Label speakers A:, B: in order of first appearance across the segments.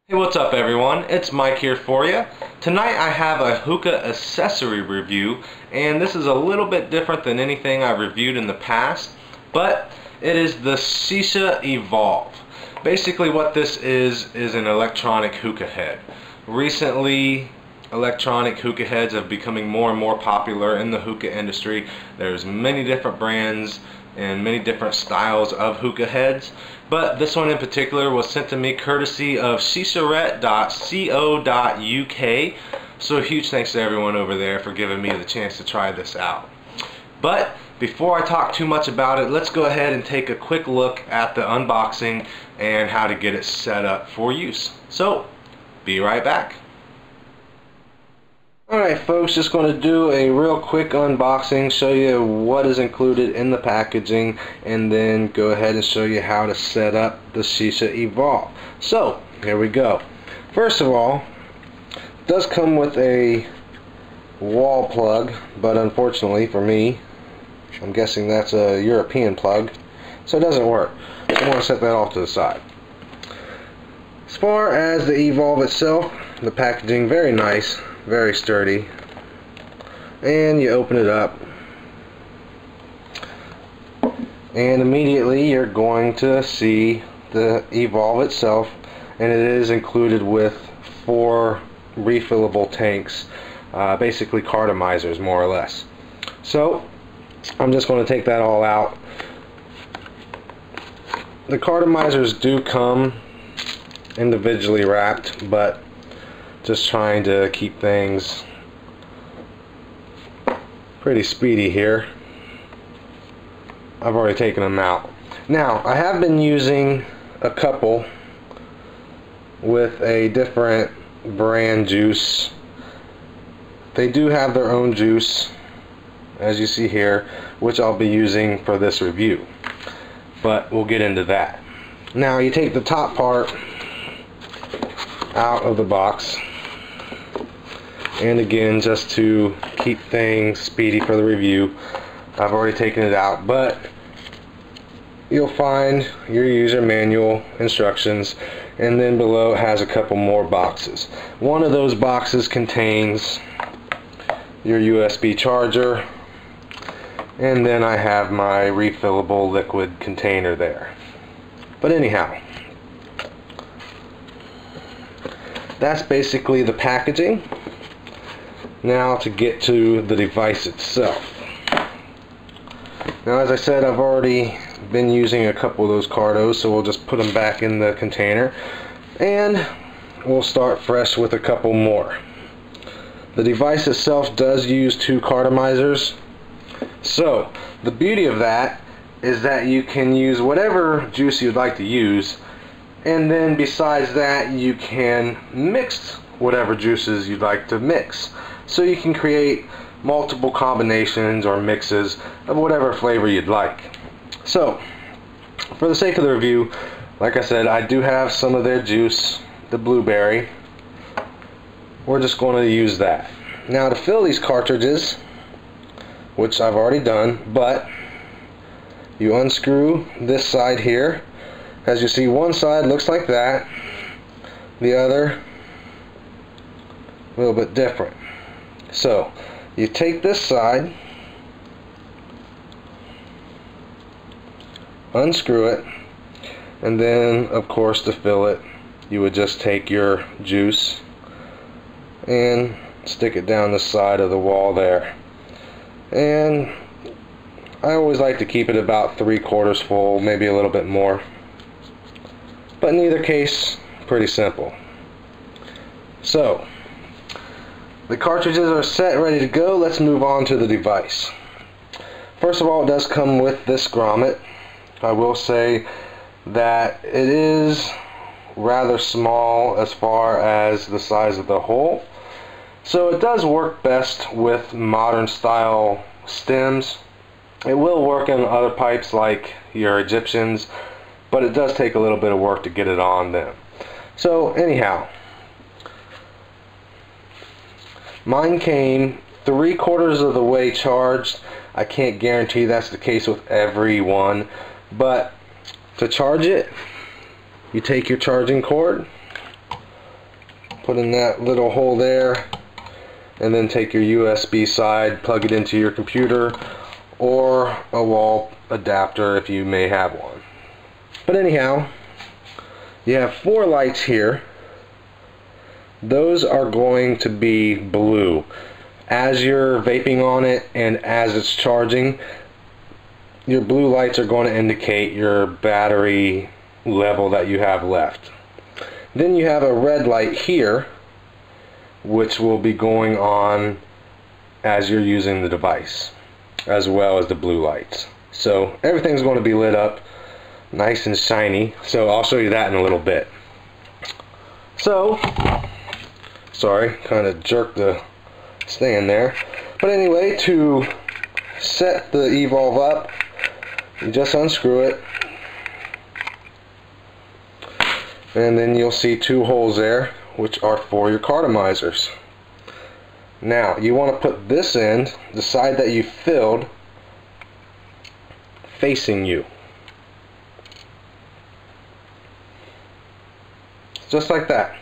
A: Hey, what's up everyone? It's Mike here for you. Tonight I have a hookah accessory review, and this is a little bit different than anything I've reviewed in the past, but it is the Shisha E-Volve. Basically what this is an electronic hookah head. Recently, electronic hookah heads are becoming more and more popular in the hookah industry. There's many different brands and many different styles of hookah heads, but this one in particular was sent to me courtesy of shisharet.co.uk, so a huge thanks to everyone over there for giving me the chance to try this out. But before I talk too much about it, let's go ahead and take a quick look at the unboxing and how to get it set up for use. So, be right back. Alright folks, just going to do a real quick unboxing, show you what is included in the packaging, and then go ahead and show you how to set up the Shisha E-Volve. So, here we go. First of all, it does come with a wall plug, but unfortunately for me, I'm guessing that's a European plug, so it doesn't work. I'm going to set that off to the side. As far as the E-Volve itself, the packaging, very nice. Very sturdy, and you open it up and immediately you're going to see the E-Volve itself, and it is included with 4 refillable tanks, basically cartomizers more or less. So I'm just going to take that all out. The cartomizers do come individually wrapped, but just trying to keep things pretty speedy here. I've already taken them out. Now, I have been using a couple with a different brand juice. They do have their own juice, as you see here, which I'll be using for this review. But we'll get into that. Now, you take the top part out of the box. And again, just to keep things speedy for the review, I've already taken it out, but you'll find your user manual instructions, and then below it has a couple more boxes. One of those boxes contains your USB charger, and then I have my refillable liquid container there. But anyhow, that's basically the packaging. Now to get to the device itself. Now, as I said, I've already been using a couple of those cartos, so we'll just put them back in the container and we'll start fresh with a couple more. The device itself does use 2 cartomizers, so the beauty of that is that you can use whatever juice you'd like to use, and then besides that you can mix whatever juices you'd like to mix. So you can create multiple combinations or mixes of whatever flavor you'd like. So, for the sake of the review, like I said, I do have some of their juice, the blueberry. We're just going to use that. Now, to fill these cartridges, which I've already done, but you unscrew this side here. As you see, one side looks like that, the other a little bit different. So you take this side, unscrew it, and then of course to fill it you would just take your juice and stick it down the side of the wall there. And I always like to keep it about 3/4 full, maybe a little bit more, but in either case, pretty simple. So the cartridges are set, ready to go. Let's move on to the device. First of all, it does come with this grommet. I will say that it is rather small as far as the size of the hole, so it does work best with modern style stems. It will work in other pipes like your Egyptians, but it does take a little bit of work to get it on them. So anyhow, mine came 3/4 of the way charged. I can't guarantee that's the case with every one, but to charge it, you take your charging cord, put in that little hole there, and then take your USB side, plug it into your computer or a wall adapter if you may have one. But anyhow, you have 4 lights here. Those are going to be blue. As you're vaping on it and as it's charging, your blue lights are going to indicate your battery level that you have left. Then you have a red light here, which will be going on as you're using the device, as well as the blue lights. So everything's going to be lit up nice and shiny. So I'll show you that in a little bit. So, sorry, kind of jerked the stand there. But anyway, to set the E-Volve up, you just unscrew it, and then you'll see 2 holes there, which are for your cartomizers. Now, you want to put this end, the side that you filled, facing you. Just like that.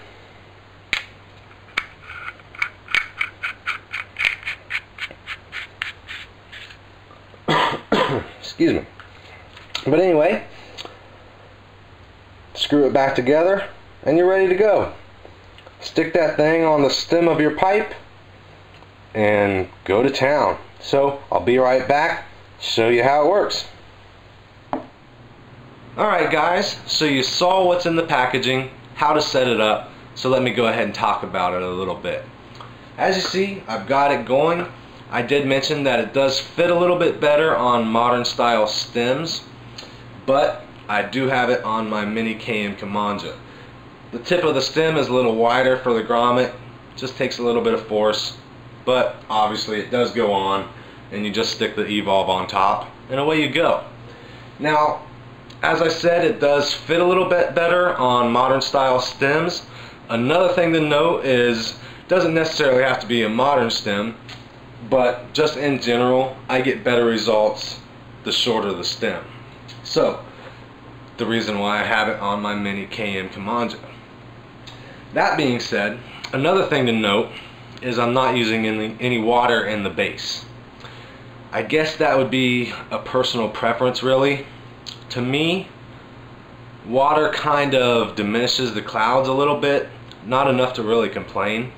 A: Excuse me. But anyway, screw it back together and you're ready to go. Stick that thing on the stem of your pipe and go to town. So I'll be right back, show you how it works. Alright guys, so you saw what's in the packaging, how to set it up, so let me go ahead and talk about it a little bit. As you see, I've got it going. I did mention that it does fit a little bit better on modern style stems, but I do have it on my mini KM Kemanja. The tip of the stem is a little wider for the grommet, just takes a little bit of force, but obviously it does go on, and you just stick the E-Volve on top and away you go. Now, as I said, it does fit a little bit better on modern style stems. Another thing to note is it doesn't necessarily have to be a modern stem, but just in general, I get better results the shorter the stem. So, the reason why I have it on my mini KM Kemanja. That being said, another thing to note is I'm not using any water in the base. I guess that would be a personal preference really. To me, water kind of diminishes the clouds a little bit, not enough to really complain,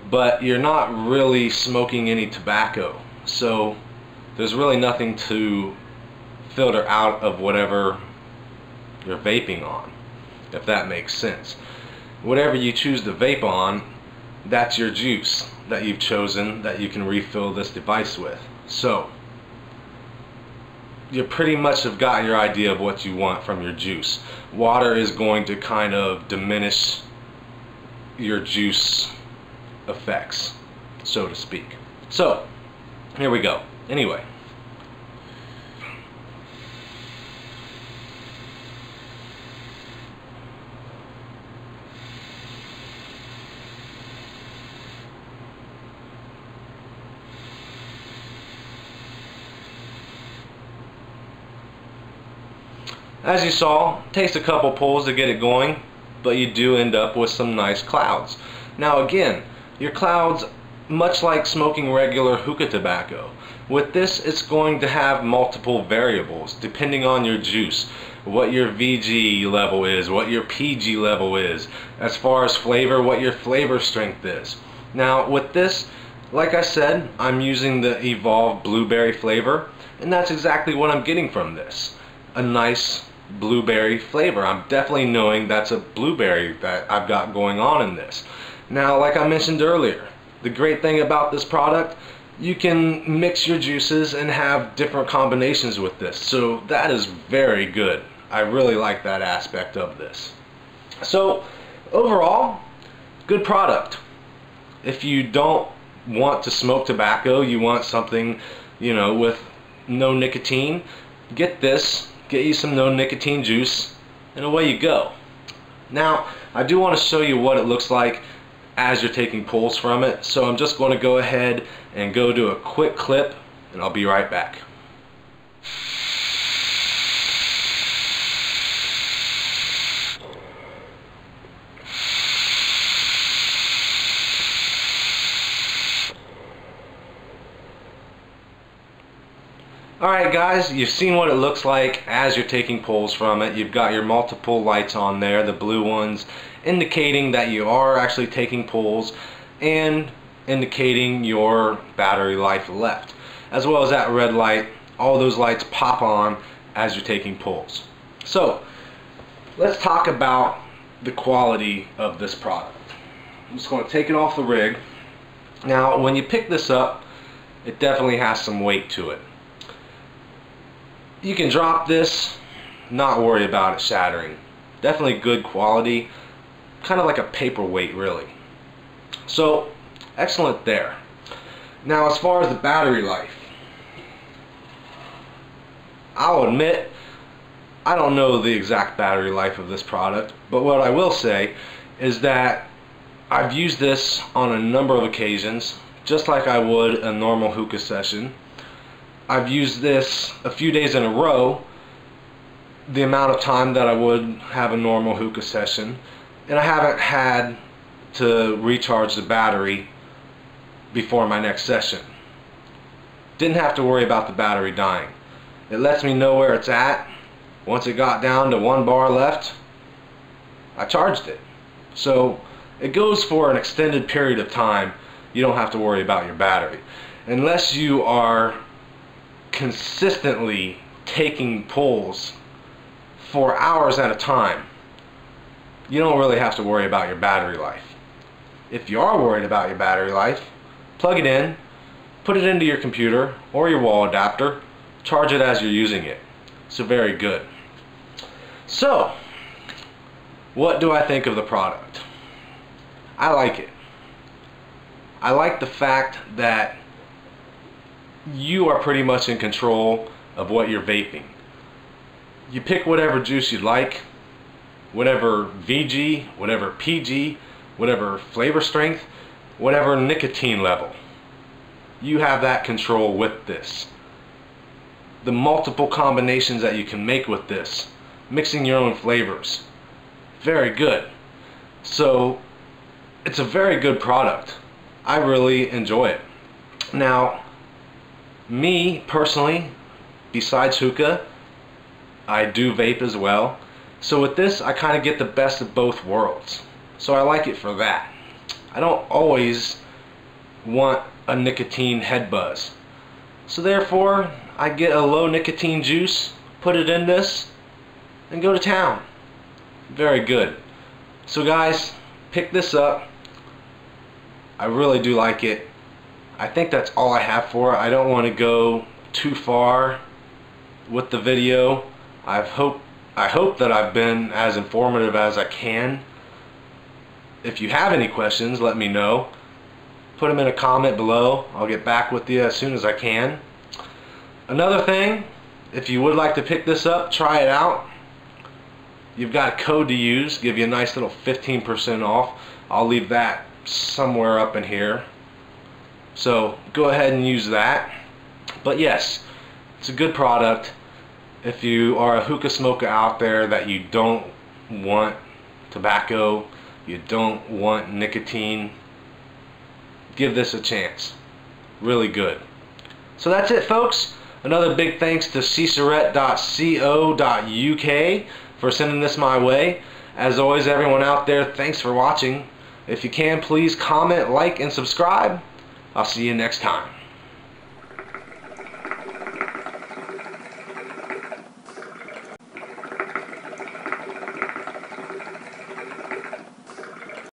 A: but you're not really smoking any tobacco, so there's really nothing to filter out of whatever you're vaping on, if that makes sense. Whatever you choose to vape on, that's your juice that you've chosen that you can refill this device with. So you pretty much have got your idea of what you want from your juice. Water is going to kind of diminish your juice effects, so to speak. So here we go. Anyway, as you saw, it takes a couple pulls to get it going, but you do end up with some nice clouds. Now again, your clouds, much like smoking regular hookah tobacco, with this it's going to have multiple variables depending on your juice, what your VG level is, what your PG level is, as far as flavor, what your flavor strength is. Now with this, like I said, I'm using the E-Volve blueberry flavor, and that's exactly what I'm getting from this. A nice blueberry flavor. I'm definitely knowing that's a blueberry that I've got going on in this. Now, like I mentioned earlier, the great thing about this product, you can mix your juices and have different combinations with this. So that is very good. I really like that aspect of this. So overall, good product. If you don't want to smoke tobacco, you want something, you know, with no nicotine, get this. Get you some no nicotine juice and away you go. Now I do want to show you what it looks like as you're taking pulls from it, so I'm just going to go ahead and go do a quick clip and I'll be right back. Alright guys, you've seen what it looks like as you're taking pulls from it. You've got your multiple lights on there, the blue ones, indicating that you are actually taking pulls and indicating your battery life left. As well as that red light, all those lights pop on as you're taking pulls. So, let's talk about the quality of this product. I'm just going to take it off the rig. Now, when you pick this up, it definitely has some weight to it. You can drop this, not worry about it shattering. Definitely good quality, kind of like a paperweight really. So, excellent there. Now as far as the battery life, I'll admit, I don't know the exact battery life of this product, but what I will say is that I've used this on a number of occasions, just like I would a normal hookah session. I've used this a few days in a row, the amount of time that I would have a normal hookah session, and I haven't had to recharge the battery before my next session. Didn't have to worry about the battery dying. It lets me know where it's at. Once it got down to 1 bar left, I charged it. So it goes for an extended period of time. You don't have to worry about your battery. Unless you are consistently taking pulls for hours at a time, you don't really have to worry about your battery life. If you are worried about your battery life, plug it in, put it into your computer or your wall adapter, charge it as you're using it. So very good. So, what do I think of the product? I like it. I like the fact that you are pretty much in control of what you're vaping. You pick whatever juice you like, whatever VG, whatever PG, whatever flavor strength, whatever nicotine level. You have that control with this. The multiple combinations that you can make with this, mixing your own flavors, very good. So it's a very good product. I really enjoy it. Now, me personally, besides hookah, I do vape as well. So with this, I kind of get the best of both worlds. So I like it for that. I don't always want a nicotine head buzz. So therefore, I get a low nicotine juice, put it in this, and go to town. Very good. So guys, pick this up. I really do like it. I think that's all I have for it. I don't want to go too far with the video. I hope that I've been as informative as I can. If you have any questions, let me know. Put them in a comment below. I'll get back with you as soon as I can. Another thing, if you would like to pick this up, try it out. You've got a code to use, give you a nice little 15% off. I'll leave that somewhere up in here. So go ahead and use that. But yes, it's a good product. If you are a hookah smoker out there that you don't want tobacco, you don't want nicotine, give this a chance. Really good. So that's it, folks. Another big thanks to shisharet.co.uk for sending this my way. As always, everyone out there, thanks for watching. If you can, please comment, like, and subscribe. I'll see you next time.